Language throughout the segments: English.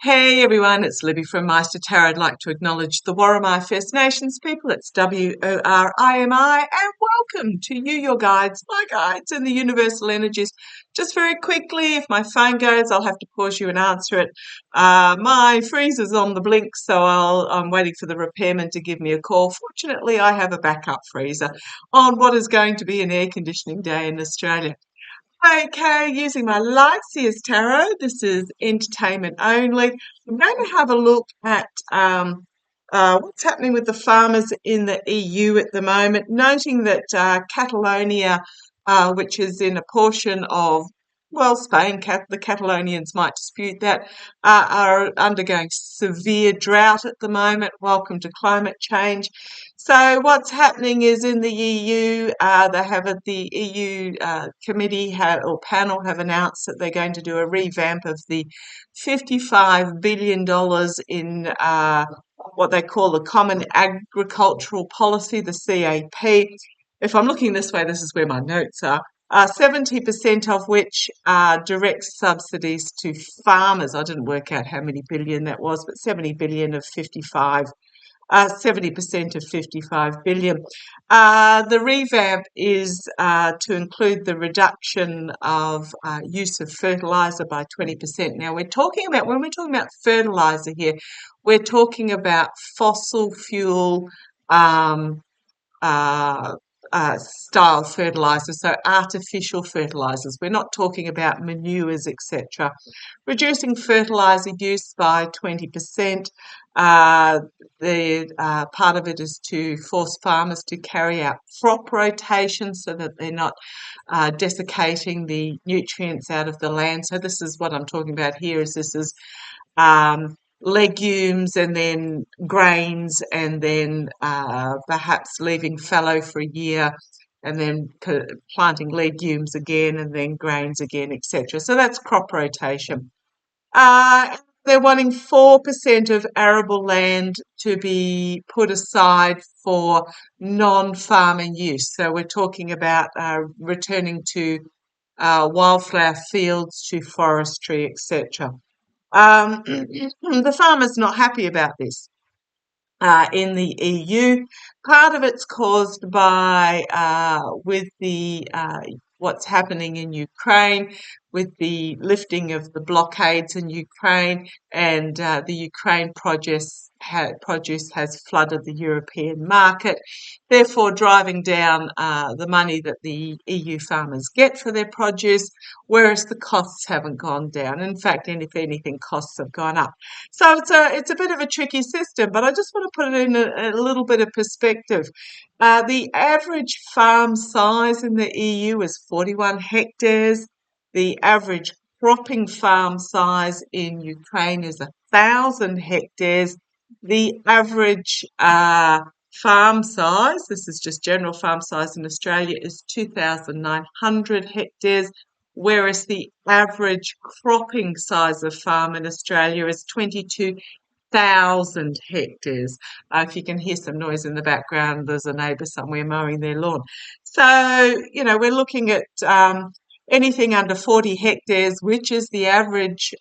Hey everyone, it's Libby from maighstirtarot. I'd like to acknowledge the Worimi First Nations people. It's Worimi, and welcome to you, your guides, my guides, and the universal energies. Just very quickly, if my phone goes, I'll have to pause you and answer it. My freezer's on the blink, so I'm waiting for the repairman to give me a call. Fortunately, I have a backup freezer on what is going to be an air conditioning day in Australia. Okay, using my Lightseers Tarot. This is entertainment only. I'm going to have a look at what's happening with the farmers in the EU at the moment, noting that Catalonia, which is in a portion of, well, Spain, the Catalonians might dispute that, are undergoing severe drought at the moment. Welcome to climate change. So what's happening is in the EU, the EU committee or panel have announced that they're going to do a revamp of the $55 billion in what they call the Common Agricultural Policy, the CAP. If I'm looking this way, this is where my notes are. 70% of which are direct subsidies to farmers. I didn't work out how many billion that was, but 70 billion of 55 70% of 55 billion. The revamp is to include the reduction of use of fertilizer by 20%. Now, when we're talking about fertilizer here, we're talking about fossil fuel uh, style fertilizers, so artificial fertilizers. We're not talking about manures, etc. Reducing fertilizer use by 20%. The part of it is to force farmers to carry out crop rotation so that they're not desiccating the nutrients out of the land. So this is what I'm talking about here. This is legumes and then grains and then perhaps leaving fallow for a year and then planting legumes again and then grains again, etc. So that's crop rotation. They're wanting 4% of arable land to be put aside for non-farming use. So we're talking about returning to wildflower fields, to forestry, etc. The farmer's not happy about this in the EU. Part of it's caused by with the what's happening in Ukraine, with the lifting of the blockades in Ukraine, and the Ukraine produce has flooded the European market, therefore driving down the money that the EU farmers get for their produce, whereas the costs haven't gone down. In fact, if anything, costs have gone up. So it's a bit of a tricky system, but I just want to put it in a little bit of perspective. The average farm size in the EU is 41 hectares. The average cropping farm size in Ukraine is 1,000 hectares. The average farm size, this is just general farm size in Australia, is 2,900 hectares, whereas the average cropping size of farm in Australia is 22,000 hectares. If you can hear some noise in the background, there's a neighbour somewhere mowing their lawn. So, we're looking at anything under 40 hectares, which is the average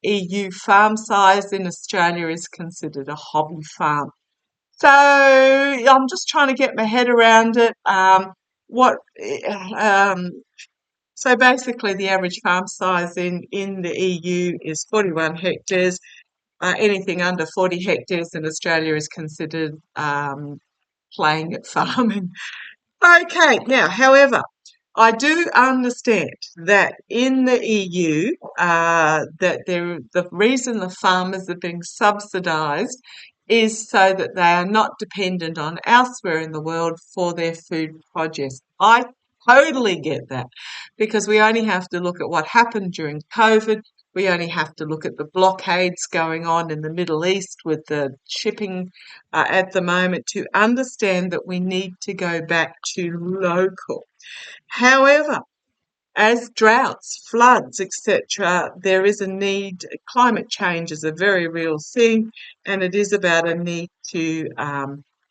EU farm size in Australia, is considered a hobby farm. So I'm just trying to get my head around it. What So basically, the average farm size in the EU is 41 hectares. Anything under 40 hectares in Australia is considered playing at farming. Okay, now, however, I do understand that in the EU, the reason the farmers are being subsidised is so that they are not dependent on elsewhere in the world for their food produce. I totally get that, because we only have to look at what happened during COVID. We only have to look at the blockades going on in the Middle East with the shipping at the moment to understand that we need to go back to local. However, as droughts, floods, etc., there is a need. Climate change is a very real thing, and it is about a need to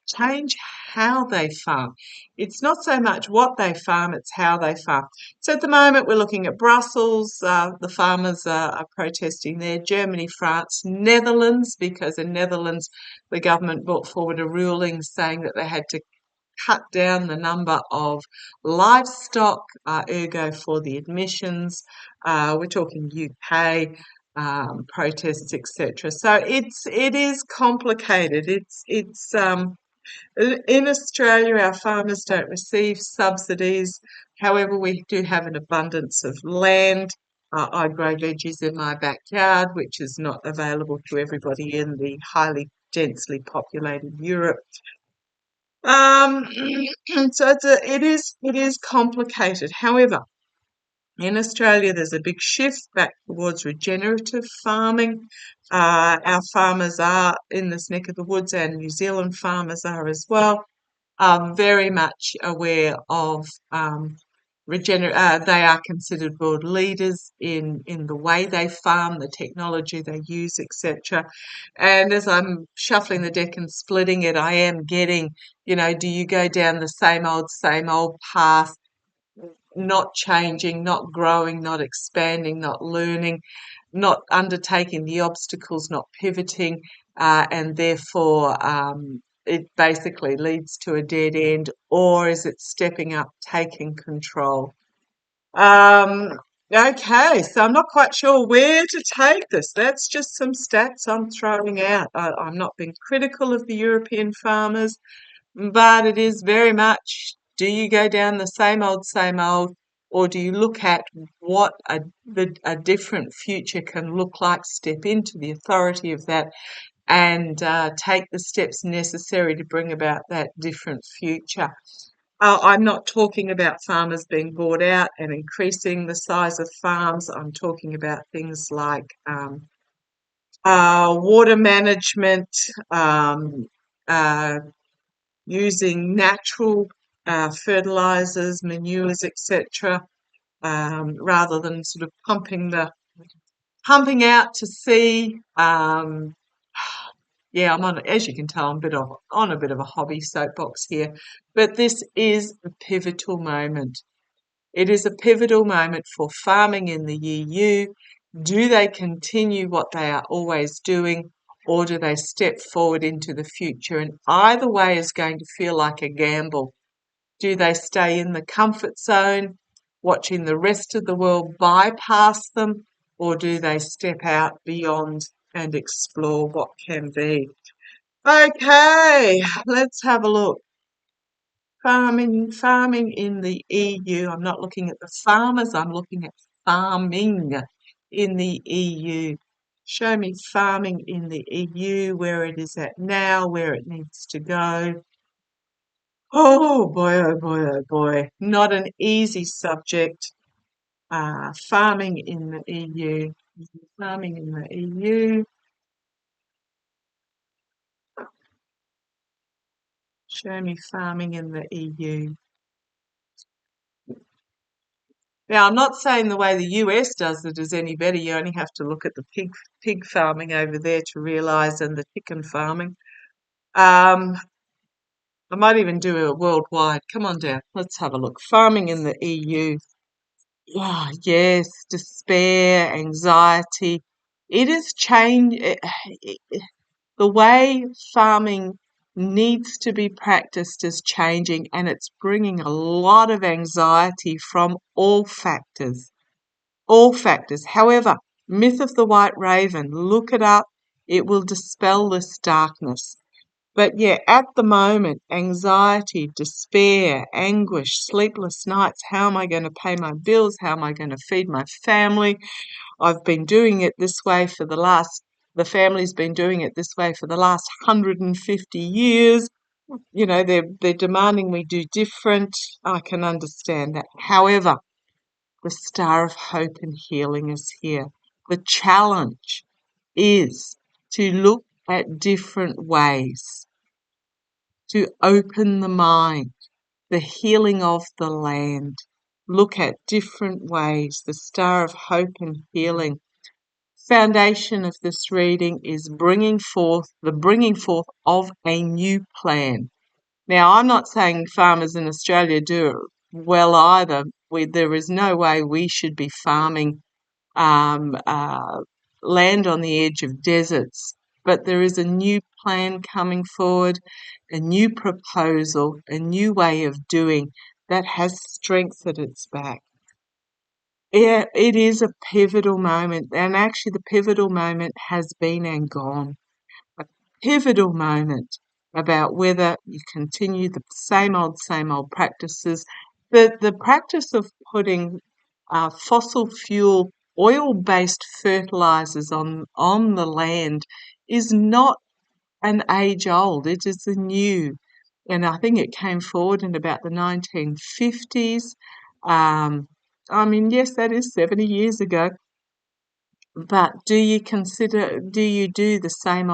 change how they farm. It's not so much what they farm, it's how they farm. So at the moment, we're looking at Brussels. The farmers are protesting there. Germany, France, Netherlands, because in Netherlands, the government brought forward a ruling saying that they had to cut down the number of livestock, ergo for the admissions. We're talking UK. Protests, etc. So it is complicated. It's in Australia, our farmers don't receive subsidies. However, we do have an abundance of land. I grow veggies in my backyard, which is not available to everybody in the highly densely populated Europe. Um, so it is complicated. However, in Australia, there's a big shift back towards regenerative farming. Our farmers are in this neck of the woods, and New Zealand farmers are as well, are very much aware of they are considered world leaders in the way they farm, the technology they use, etc. And as I'm shuffling the deck and splitting it, I am getting, do you go down the same old path, not changing, not growing, not expanding, not learning, not undertaking the obstacles, not pivoting, and therefore it basically leads to a dead end, or is it stepping up, taking control? Um, okay, so I'm not quite sure where to take this. That's just some stats I'm throwing out. I'm not being critical of the European farmers, but it is very much, do you go down the same old, or do you look at what a different future can look like, step into the authority of that, and take the steps necessary to bring about that different future? I'm not talking about farmers being bought out and increasing the size of farms. I'm talking about things like water management, uh, using natural fertilizers, manures, etc., rather than sort of pumping out to sea. Yeah, as you can tell, I'm on a bit of a hobby soapbox here, but this is a pivotal moment. It is a pivotal moment for farming in the EU. Do they continue what they are always doing, or do they step forward into the future? And either way is going to feel like a gamble. Do they stay in the comfort zone, watching the rest of the world bypass them, or do they step out beyond and explore what can be? Okay, let's have a look. Farming in the EU. I'm not looking at the farmers, I'm looking at farming in the EU. Show me farming in the EU, where it is at now, where it needs to go. Oh boy, oh boy, oh boy. Not an easy subject. Farming in the EU. Farming in the EU. Show me farming in the EU. Now, I'm not saying the way the US does it is any better. You only have to look at the pig farming over there to realise, and the chicken farming. I might even do it worldwide. Come on down. Let's have a look. Farming in the EU. Ah, yes, despair, anxiety. It has changed. The way farming needs to be practiced is changing, and it's bringing a lot of anxiety from all factors. All factors. However, myth of the white raven, look it up. It will dispel this darkness. But yeah, at the moment, anxiety, despair, anguish, sleepless nights. How am I going to pay my bills? How am I going to feed my family? I've been doing it this way the family's been doing it this way for the last 150 years. They're demanding we do different. I can understand that. However, the star of hope and healing is here. The challenge is to look at different ways, to open the mind, the healing of the land. Look at different ways, the star of hope and healing. Foundation of this reading is the bringing forth of a new plan. Now, I'm not saying farmers in Australia do it well either. There is no way we should be farming um, uh, land on the edge of deserts. But there is a new plan coming forward, a new proposal, a new way of doing that has strength at its back. Yeah, it is a pivotal moment, and actually, the pivotal moment has been and gone. A pivotal moment about whether you continue the same old practices. The practice of putting fossil fuel, oil-based fertilizers on the land is not an age old. It is a new, and I think it came forward in about the 1950s. Um, I mean, yes, that is 70 years ago, but do you do the same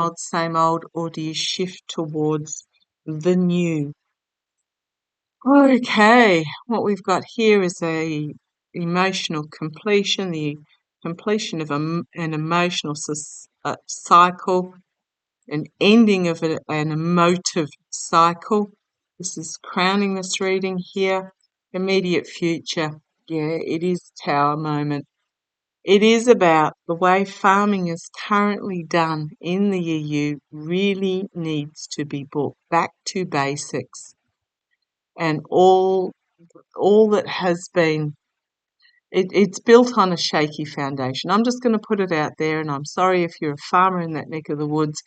old, or do you shift towards the new? Okay, what we've got here is a emotional completion, the completion of an emotional cycle, an ending of an emotive cycle. This is crowning this reading here. Immediate future. Yeah, it is Tower moment. It is about the way farming is currently done in the EU really needs to be brought back to basics, and all that has been it's built on a shaky foundation. I'm just going to put it out there, and I'm sorry if you're a farmer in that neck of the woods,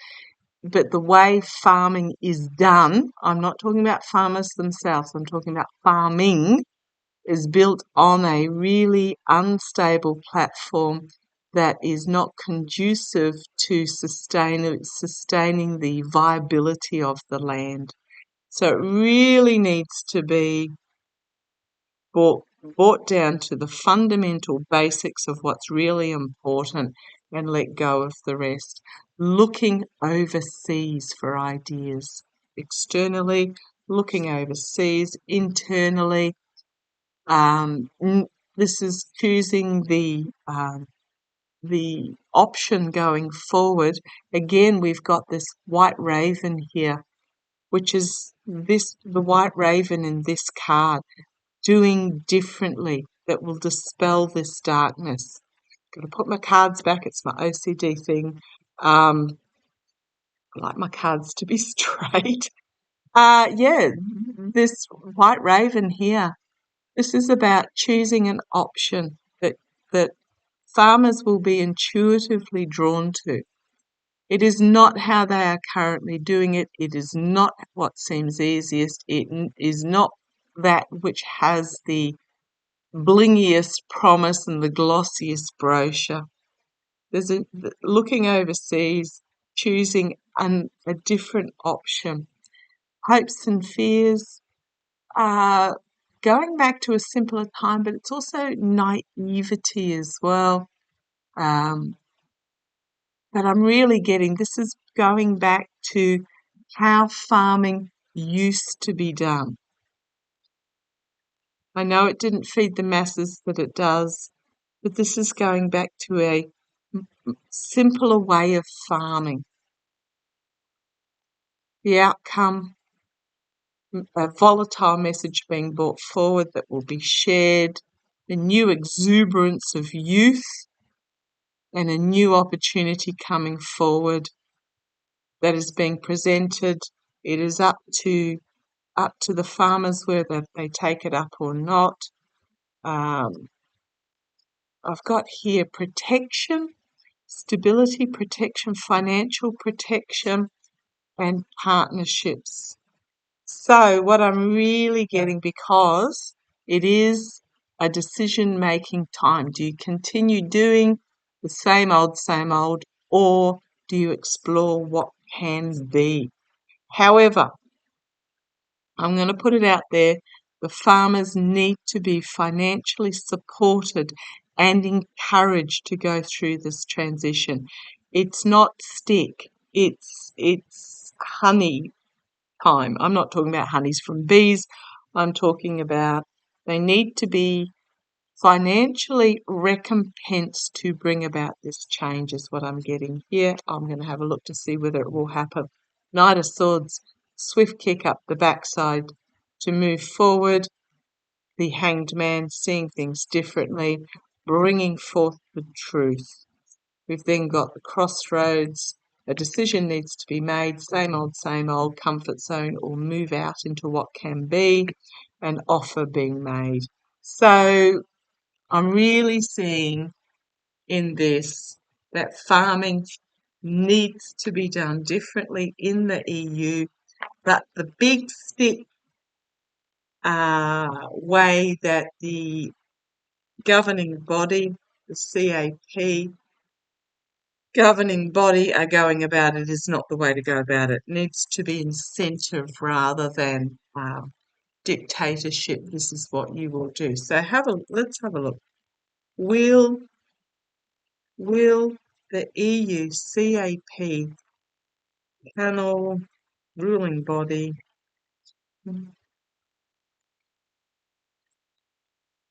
but the way farming is done, I'm not talking about farmers themselves, I'm talking about farming, is built on a really unstable platform that is not conducive to sustaining the viability of the land. So it really needs to be brought down to the fundamental basics of what's really important and let go of the rest. Looking overseas for ideas. Externally, looking overseas, internally. This is choosing the option going forward. Again, we've got this white raven here, which is the white raven in this card, doing differently that will dispel this darkness. I'm going to put my cards back. It's my OCD thing. I like my cards to be straight. Yeah, this white raven here. This is about choosing an option that farmers will be intuitively drawn to. It is not how they are currently doing it. It is not what seems easiest. It is not that which has the blingiest promise and the glossiest brochure. There's looking overseas, choosing a different option. Hopes and fears, going back to a simpler time, but it's also naivety as well. But I'm really getting this is going back to how farming used to be done. I know it didn't feed the masses that it does, but this is going back to a simpler way of farming. The outcome, a volatile message being brought forward that will be shared, a new exuberance of youth, and a new opportunity coming forward that is being presented. It is up to the farmers whether they take it up or not. I've got here protection, stability protection, financial protection, and partnerships. So what I'm really getting, because it is a decision-making time, do you continue doing the same old, or do you explore what can be? However, I'm going to put it out there, the farmers need to be financially supported and encouraged to go through this transition. It's not stick, it's honey time. I'm not talking about honeys from bees. I'm talking about they need to be financially recompensed to bring about this change is what I'm getting here. I'm going to have a look to see whether it will happen. Knight of Swords. swift kick up the backside to move forward. The Hanged Man, seeing things differently, bringing forth the truth. We've then got the Crossroads. A decision needs to be made, same old, comfort zone, or move out into what can be, an offer being made. So I'm really seeing in this that farming needs to be done differently in the EU, but the big stick way that the governing body, the CAP, governing body are going about it is not the way to go about it. It needs to be incentive rather than dictatorship. This is what you will do. So let's have a look. Will the EU CAP panel ruling body,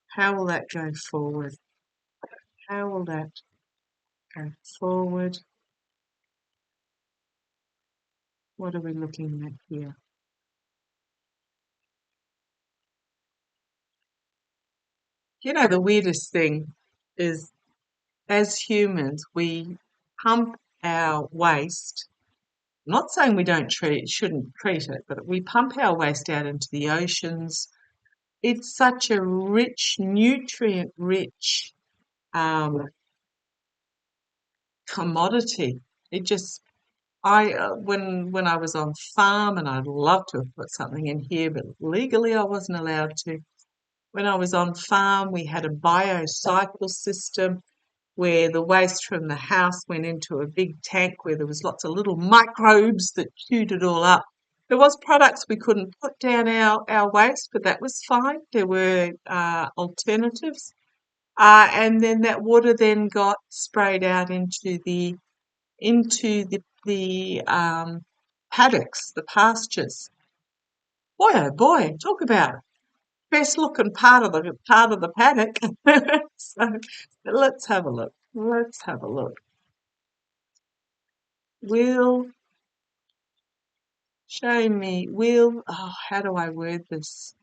how will that go forward? How will that go forward? What are we looking at here? You know, the weirdest thing is, as humans, we pump our waste. I'm not saying we shouldn't treat it, but we pump our waste out into the oceans. It's such a rich, nutrient-rich commodity. It just, when I was on farm, and I'd love to have put something in here, but legally I wasn't allowed to. When I was on farm, we had a biocycle system where the waste from the house went into a big tank where there was lots of little microbes that chewed it all up. There was products we couldn't put down our waste, but that was fine. There were alternatives. And then that water then got sprayed out into the paddocks, the pastures. Boy, oh boy, talk about it. Best looking part of the paddock. So let's have a look. Let's have a look. How do I word this?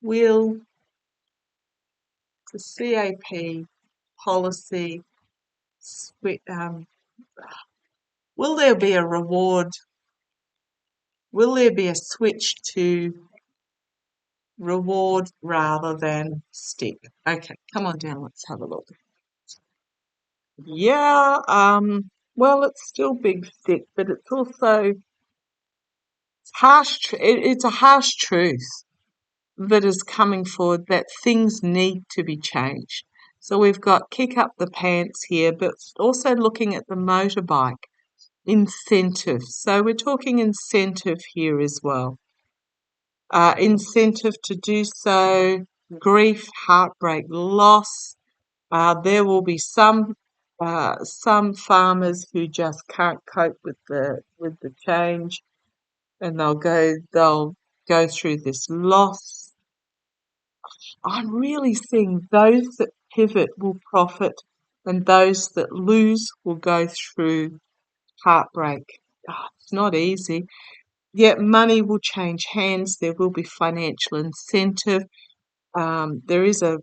Will the CAP policy, will there be a reward? Will there be a switch to reward rather than stick? Okay, come on down, let's have a look. Yeah, well, it's still big stick, but it's also harsh. It's a harsh truth that is coming forward that things need to be changed. So we've got kick up the pants here, but also looking at the motorbike incentive. So we're talking incentive here as well. Incentive to do so, grief, heartbreak, loss. There will be some farmers who just can't cope with the change, and they'll go through this loss. I'm really seeing those that pivot will profit, and those that lose will go through heartbreak. It's not easy. Yet money will change hands. There will be financial incentive. There is a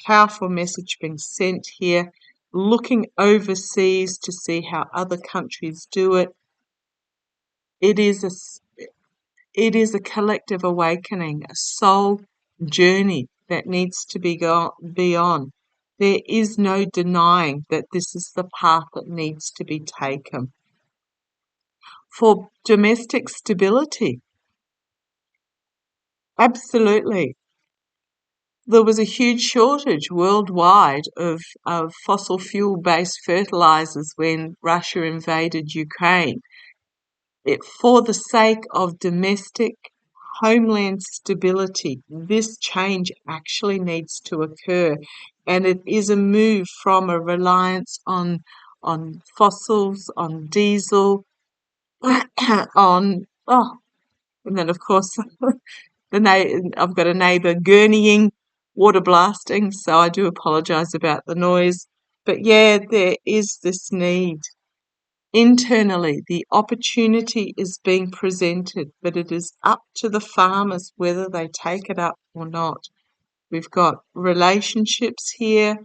powerful message being sent here, looking overseas to see how other countries do it. It is a collective awakening, a soul journey that needs to be on. There is no denying that this is the path that needs to be taken. For domestic stability, absolutely. There was a huge shortage worldwide of fossil fuel-based fertilizers when Russia invaded Ukraine. For the sake of domestic homeland stability, this change actually needs to occur, and it is a move from a reliance on fossils, on diesel, and then of course I've got a neighbour gurneying, water blasting, so I do apologise about the noise. But yeah, there is this need Internally, the opportunity is being presented, but it is up to the farmers whether they take it up or not. We've got relationships here,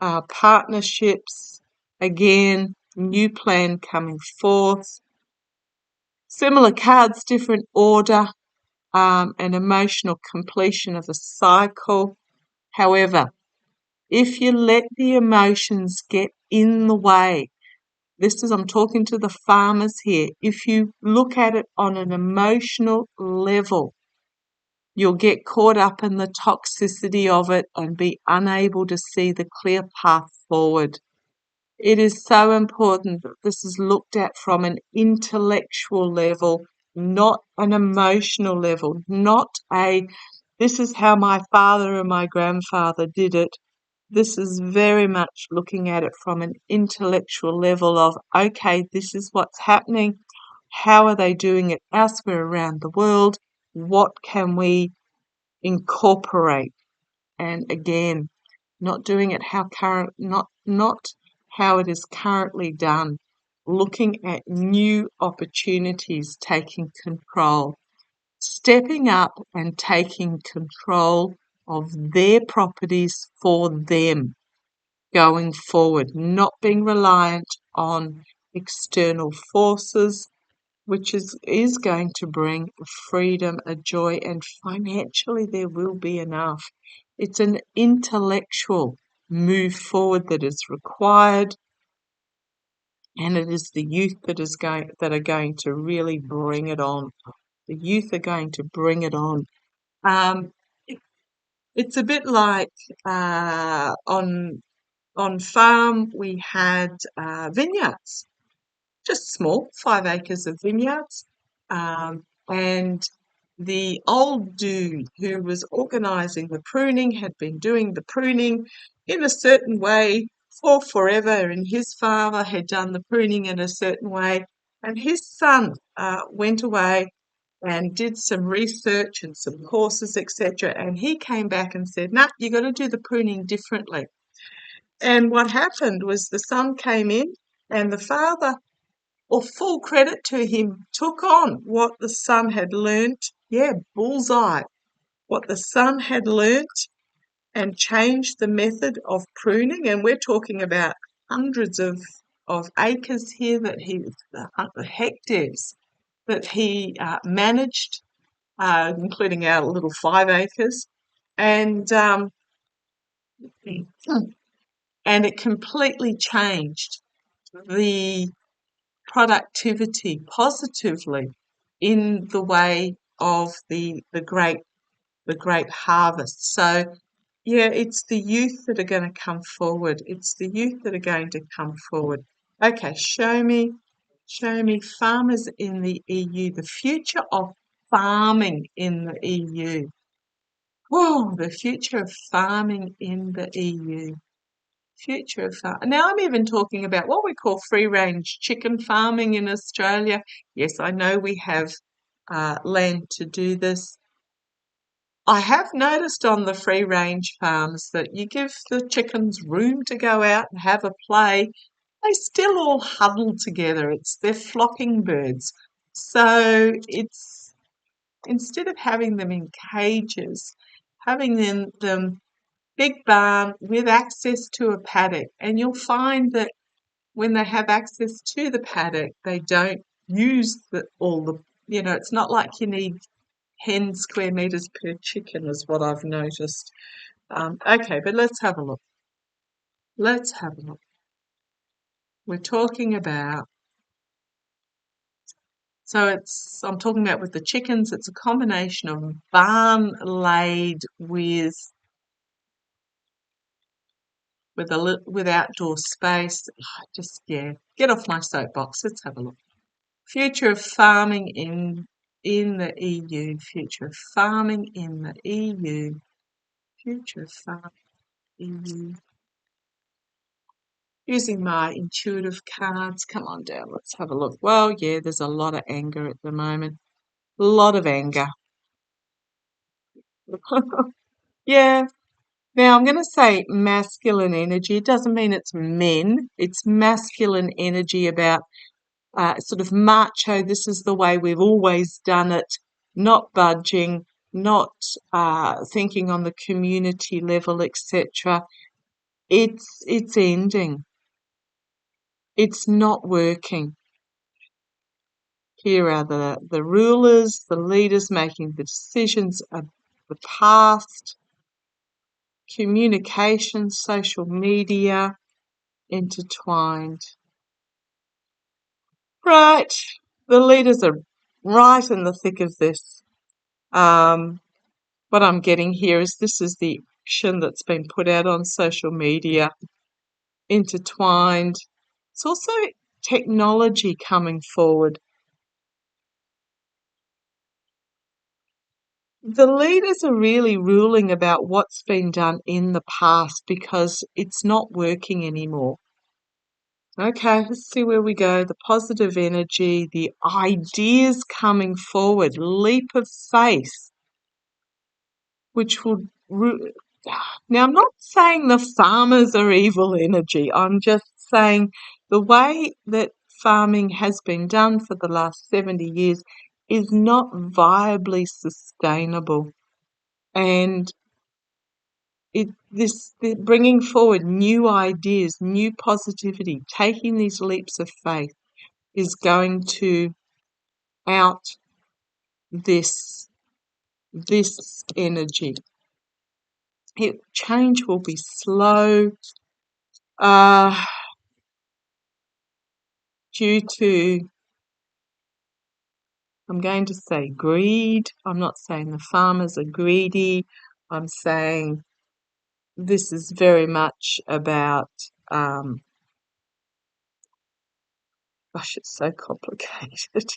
partnerships, again, new plan coming forth. Similar cards, different order, an emotional completion of a cycle. However, if you let the emotions get in the way, I'm talking to the farmers here. If you look at it on an emotional level, you'll get caught up in the toxicity of it and be unable to see the clear path forward. It is so important that this is looked at from an intellectual level, not an emotional level, not this is how my father and my grandfather did it. This is very much looking at it from an intellectual level of, okay, this is what's happening. How are they doing it elsewhere around the world? What can we incorporate? And again, not doing it not how it is currently done. Looking at new opportunities, taking control, stepping up and taking control of their properties for them going forward, not being reliant on external forces, which is going to bring freedom, a joy, and financially there will be enough. It's an intellectual move forward that is required, and it is the youth that are going to really bring it on. The youth are going to bring it on. It's a bit like on farm we had vineyards, just small, 5 acres of vineyards, and the old dude who was organising the pruning had been doing the pruning in a certain way for forever, and his father had done the pruning in a certain way, and his son went away and did some research and some courses, etc., and he came back and said, "Nah, you got to do the pruning differently." And what happened was the son came in, and the father, or full credit to him, took on what the son had learnt. Yeah, bullseye. What the son had learnt and changed the method of pruning. And we're talking about hundreds of acres here hectares that he managed, including our little 5 acres. And and it completely changed the productivity positively in the way of the great harvest. So yeah, it's the youth that are going to come forward. It's the youth that are going to come forward. Okay, show me farmers in the EU, the future of farming in the EU. Oh, the future of farming in the EU. Future of farm. Now I'm even talking about what we call free-range chicken farming in Australia. Yes, I know we have land to do this. I have noticed on the free-range farms that you give the chickens room to go out and have a play. They still all huddle together. They're flocking birds. So it's instead of having them in cages, having them big barn with access to a paddock, and you'll find that when they have access to the paddock, they don't use it's not like you need 10 square metres per chicken is what I've noticed. Okay, but let's have a look. Let's have a look. We're talking about, I'm talking about with the chickens, it's a combination of barn laid with outdoor space. Get off my soapbox. Let's have a look. Future of farming in the EU. Future of farming in the EU. Future of farming EU. Using my intuitive cards. Come on down. Let's have a look. Well, yeah, there's a lot of anger at the moment. A lot of anger. Yeah. Now, I'm going to say masculine energy. It doesn't mean it's men. It's masculine energy about sort of macho, this is the way we've always done it, not budging, not thinking on the community level, etc. It's ending. It's not working. Here are the rulers, the leaders making the decisions of the past, communication, social media, intertwined. Right, the leaders are right in the thick of this. What I'm getting here is this is the action that's been put out on social media, intertwined. It's also technology coming forward. The leaders are really ruling about what's been done in the past because it's not working anymore. Okay, let's see where we go. The positive energy, the ideas coming forward, leap of faith, which will. Now, I'm not saying the farmers are evil energy. I'm just saying the way that farming has been done for the last 70 years is not viably sustainable. And bringing forward new ideas, new positivity, taking these leaps of faith is going to out this energy. Change will be slow due to, I'm going to say greed. I'm not saying the farmers are greedy. I'm saying this is very much about, gosh, it's so complicated.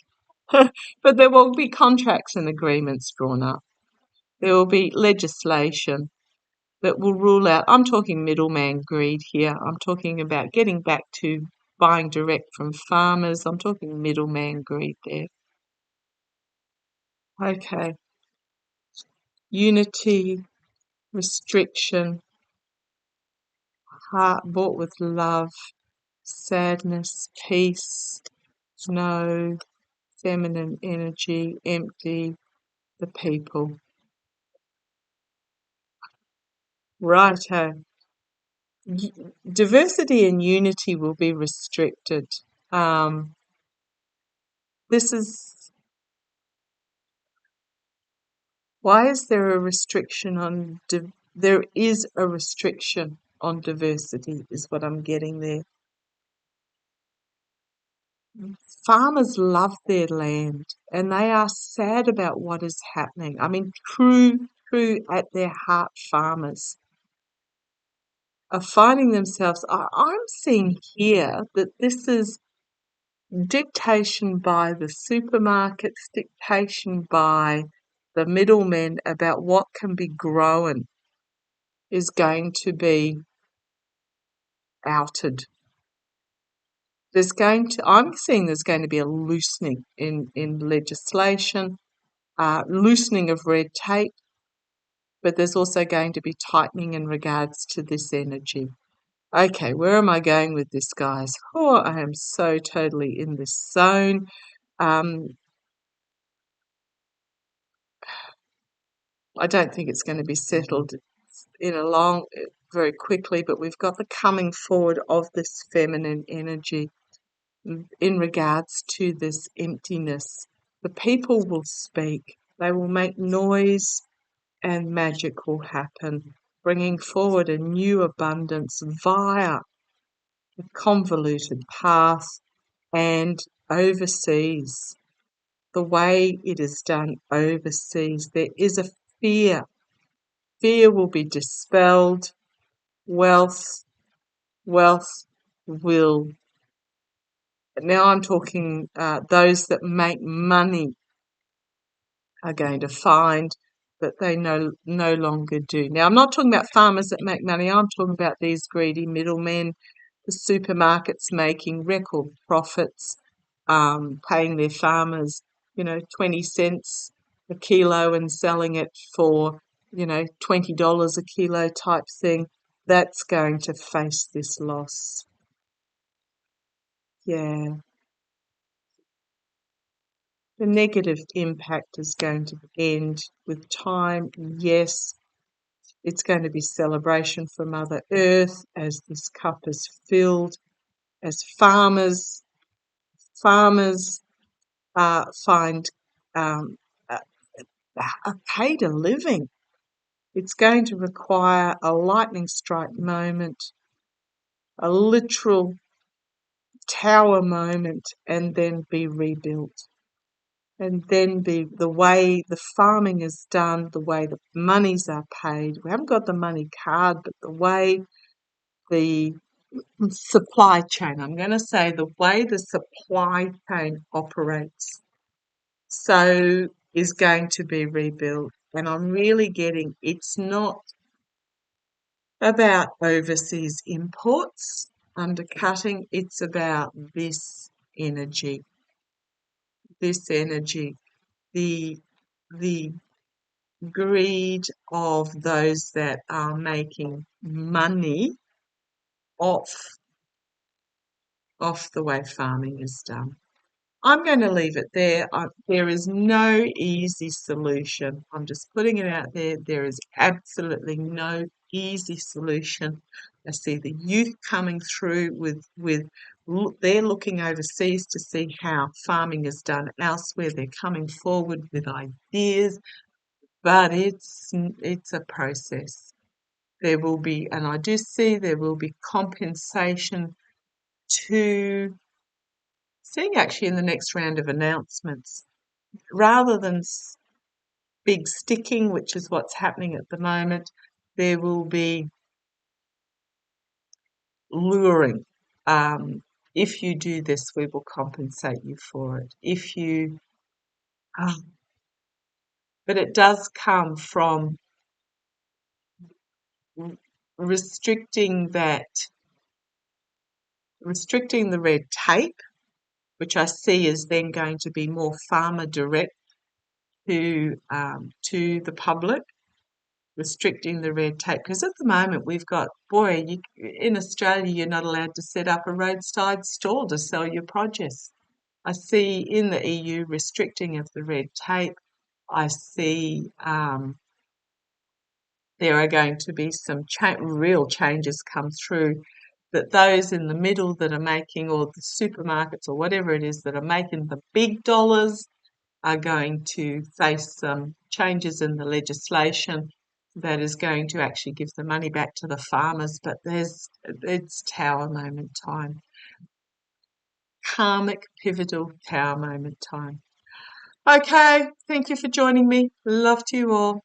But there will be contracts and agreements drawn up. There will be legislation that will rule out, I'm talking middleman greed here. I'm talking about getting back to buying direct from farmers. I'm talking middleman greed there. Okay. Unity, restriction, heart bought with love, sadness, peace, no, feminine energy, empty, the people. Righto. Diversity and unity will be restricted. This is, why is there a restriction on, there is a restriction on diversity is what I'm getting there. Farmers love their land and they are sad about what is happening. I mean, true at their heart farmers are finding themselves, I'm seeing here that this is dictation by the supermarkets, dictation by the middlemen about what can be grown is going to be outed. I'm seeing there's going to be a loosening in legislation, loosening of red tape, but there's also going to be tightening in regards to this energy. Okay, where am I going with this, guys? Oh, I am so totally in this zone. I don't think it's going to be settled very quickly, but we've got the coming forward of this feminine energy in regards to this emptiness. The people will speak. They will make noise and magic will happen, bringing forward a new abundance via a convoluted path and overseas. The way it is done overseas, there is a fear. Fear will be dispelled. Wealth will. Now I'm talking those that make money are going to find that they no longer do. Now, I'm not talking about farmers that make money. I'm talking about these greedy middlemen, the supermarkets making record profits, paying their farmers, 20 cents a kilo and selling it for, $20 a kilo type thing. That's going to face this loss. Yeah. The negative impact is going to end with time. Yes, it's going to be celebration for Mother Earth as this cup is filled, as farmers find a, a paid a living. It's going to require a lightning strike moment, a literal tower moment, and then be rebuilt. And then be the way the farming is done, the way the monies are paid. We haven't got the money card, but the way the supply chain, I'm going to say the way the supply chain operates, so is going to be rebuilt. And I'm really getting, it's not about overseas imports undercutting, it's about energy, this energy, the the greed of those that are making money off the way farming is done. I'm going to leave it there. There is no easy solution. I'm just putting it out there. There is absolutely no easy solution. I see the youth coming through they're looking overseas to see how farming is done elsewhere. They're coming forward with ideas, but it's a process. There will be, and I do see there will be compensation to seeing actually in the next round of announcements, rather than big sticking, which is what's happening at the moment, there will be luring. If you do this, we will compensate you for it. But it does come from restricting the red tape, which I see is then going to be more farmer direct to the public, restricting the red tape. Because at the moment we've got, in Australia you're not allowed to set up a roadside stall to sell your produce. I see in the EU restricting of the red tape. I see there are going to be some real changes come through, that those in the middle that are making, or the supermarkets or whatever it is that are making the big dollars, are going to face some changes in the legislation that is going to actually give the money back to the farmers. But it's tower moment time. Karmic, pivotal tower moment time. Okay, thank you for joining me. Love to you all.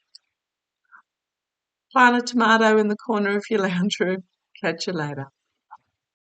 Plant a tomato in the corner of your lounge room. Catch you later.